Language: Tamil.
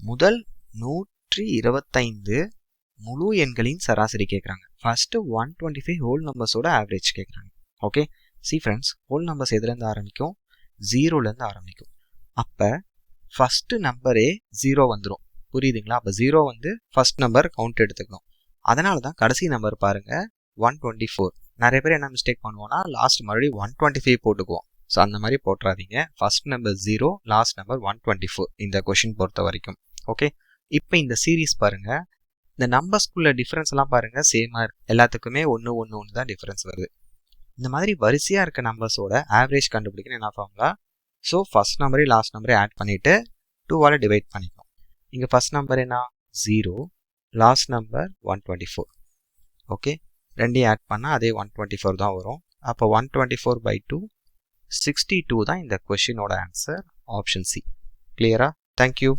முதல் 125 முழு எண்களின் சராசரி கேட்குறாங்க. ஃபர்ஸ்ட் 125 ஹோல் நம்பர்ஸோட ஆவரேஜ் கேட்குறாங்க. Okay, C friends, whole numbers எதுலேருந்து ஆரம்பிக்கும்? 0லேருந்து ஆரம்பிக்கும். அப்போ ஃபஸ்ட்டு நம்பரே 0 வந்துடும். புரியுதுங்களா? அப்போ 0 வந்து ஃபர்ஸ்ட் நம்பர் கவுண்ட் எடுத்துக்கணும். அதனால தான் கடைசி நம்பர் பாருங்கள் 124. நிறைய பேர் என்ன மிஸ்டேக் பண்ணுவோம்னா லாஸ்ட் மறுபடியும் 125 போட்டுக்குவோம். ஸோ அந்த மாதிரி போட்டுறாதீங்க. ஃபர்ஸ்ட் நம்பர் 0, லாஸ்ட் நம்பர் 124 இந்த கொஷின் பொறுத்த வரைக்கும். ஓகே, இப்போ இந்த சீரீஸ் பாருங்க, இந்த நம்பர்ஸ்குள்ள டிஃபரன்ஸ் எல்லாம் பாருங்க சேமா இருக்கு. எல்லாத்துக்குமே 1 தான் டிஃபரன்ஸ் வருது. இந்த மாதிரி வரிசையா இருக்க நம்பர்ஸோட ஆவரேஜ் கண்டுபிடிக்கணும். என்ன ஃபார்முலா? ஸோ ஃபர்ஸ்ட் நம்பரே லாஸ்ட் நம்பரே ஆட் பண்ணிட்டு 2ஆல் டிவைட் பண்ணிக்கணும். இங்கே ஃபர்ஸ்ட் நம்பர் என்ன? 0, லாஸ்ட் நம்பர் 124. ஓகே, ரெண்டையும் ஆட் பண்ணால் அதே 124 தான் வரும். அப்போ 124/2 62 தான் இந்த கொஷினோட ஆன்சர். Option C. கிளியரா? தேங்க்யூ.